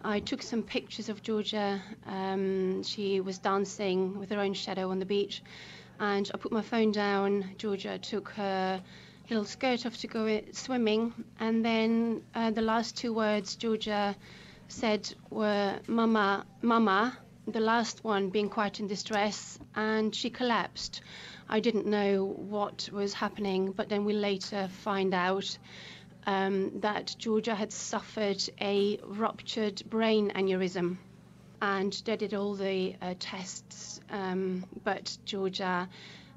I took some pictures of Georgia. She was dancing with her own shadow on the beach, and I put my phone down. Georgia took her little skirt off to go swimming, and then the last two words Georgia said were "Mama, Mama," the last one being quite in distress, and she collapsed. I didn't know what was happening, but then we later find out that Georgia had suffered a ruptured brain aneurysm, and they did all the tests, but Georgia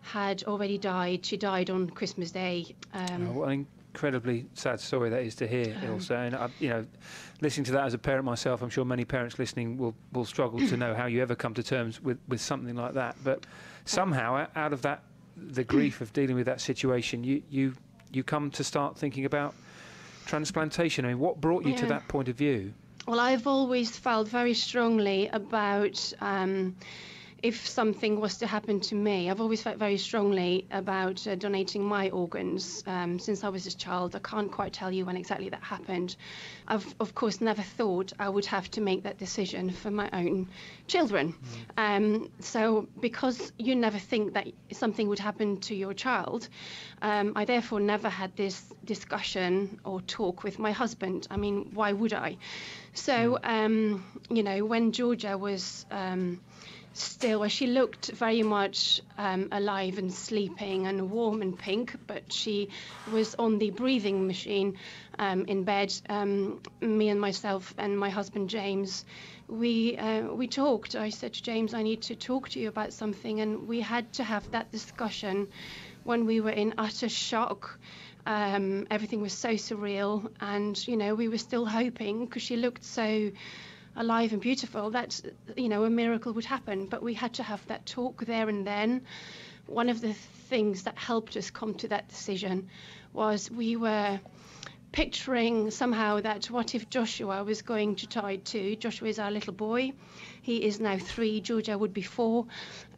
had already died. She died on Christmas Day. What an incredibly sad story that is to hear, Ilse. And listening to that as a parent myself, I'm sure many parents listening will struggle to know how you ever come to terms with something like that. But somehow, out of that, the grief of dealing with that situation, you come to start thinking about transplantation. I mean, what brought you to that point of view? Well, I've always felt very strongly about if something was to happen to me. I've always felt very strongly about donating my organs since I was a child. I can't quite tell you when exactly that happened. I've, of course, never thought I would have to make that decision for my own children. So because you never think that something would happen to your child, I therefore never had this discussion or talk with my husband. I mean, why would I? So, when Georgia was still, she looked very much alive and sleeping and warm and pink, but she was on the breathing machine in bed. Me and myself and my husband James, we talked. I said to James, I need to talk to you about something, and we had to have that discussion when we were in utter shock. Everything was so surreal, and we were still hoping, because she looked so alive and beautiful, that a miracle would happen. But we had to have that talk there and then. One of the things that helped us come to that decision was we were picturing somehow that what if Joshua was going to die too. Joshua is our little boy. He is now 3. Georgia would be 4.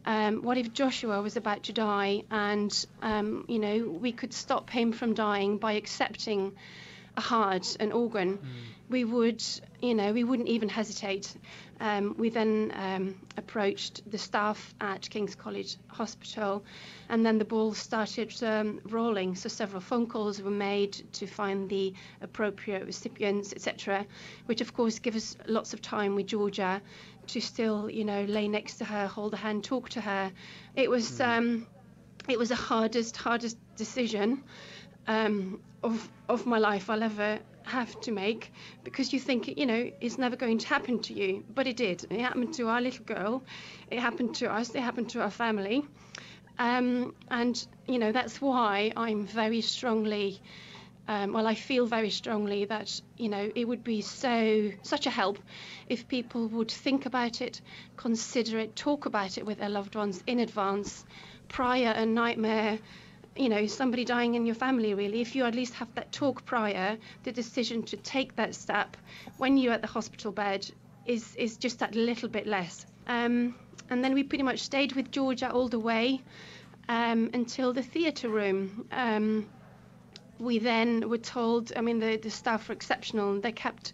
What if Joshua was about to die, and we could stop him from dying by accepting a heart, an organ? We would, we wouldn't even hesitate. We then approached the staff at King's College Hospital, and then the ball started rolling. So several phone calls were made to find the appropriate recipients, etc., which of course gives us lots of time with Georgia to still, lay next to her, hold her hand, talk to her. It was the hardest decision of my life I'll ever have to make, because you think, it's never going to happen to you, but it did. It happened to our little girl, it happened to us, it happened to our family, and that's why I'm very strongly I feel very strongly that it would be such a help if people would think about it, consider it, talk about it with their loved ones in advance, prior a nightmare, somebody dying in your family, really. If you at least have that talk prior, the decision to take that step when you're at the hospital bed is just that little bit less. And then we pretty much stayed with Georgia all the way until the theatre room. We then were told, the staff were exceptional. They kept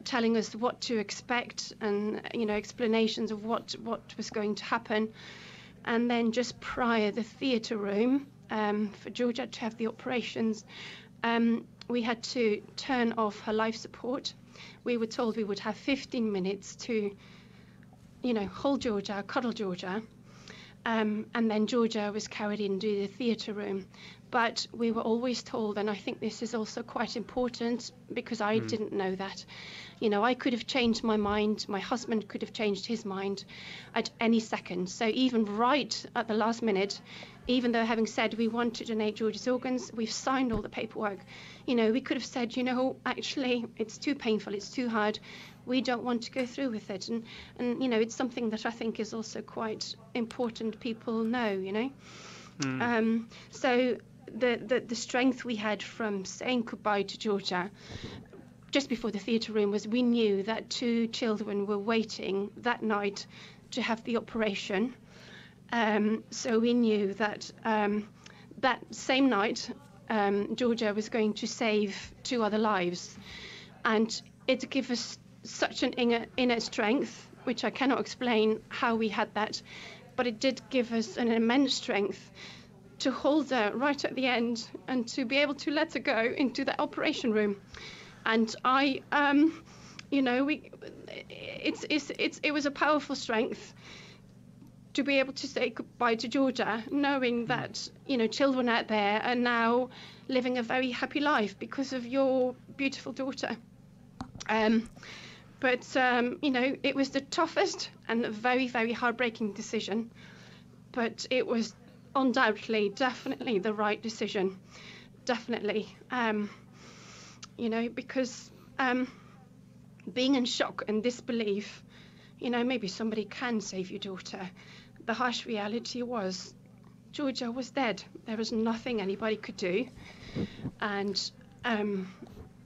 telling us what to expect and, explanations of what was going to happen. And then just prior the theatre room, for Georgia to have the operations, we had to turn off her life support. We were told we would have 15 minutes to, hold Georgia, cuddle Georgia, and then Georgia was carried into the theatre room. But we were always told, and I think this is also quite important because I didn't know that, I could have changed my mind, my husband could have changed his mind at any second. So even right at the last minute, even though having said we want to donate Georgia's organs, we've signed all the paperwork, we could have said, actually it's too painful, it's too hard, we don't want to go through with it. And it's something that I think is also quite important people know, So the strength we had from saying goodbye to Georgia just before the theatre room was we knew that 2 children were waiting that night to have the operation. So we knew that that same night Georgia was going to save 2 other lives, and it gave us such an inner strength, which I cannot explain how we had that, but it did give us an immense strength to hold her right at the end and to be able to let her go into the operation room. And I, you know, it was a powerful strength to be able to say goodbye to Georgia, knowing that, you know, children out there are now living a very happy life because of your beautiful daughter. But you know, it was the toughest and very, very heartbreaking decision, but it was undoubtedly, definitely the right decision, definitely. You know, because being in shock and disbelief, you know, maybe somebody can save your daughter. The harsh reality was Georgia was dead. There was nothing anybody could do. And,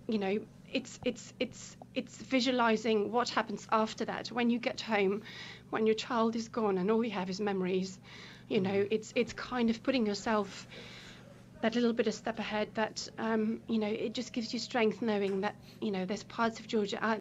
you know, it's visualizing what happens after that. When you get home, when your child is gone and all you have is memories, you know, it's kind of putting yourself that little bit of step ahead that, you know, it just gives you strength knowing that, you know, there's parts of Georgia out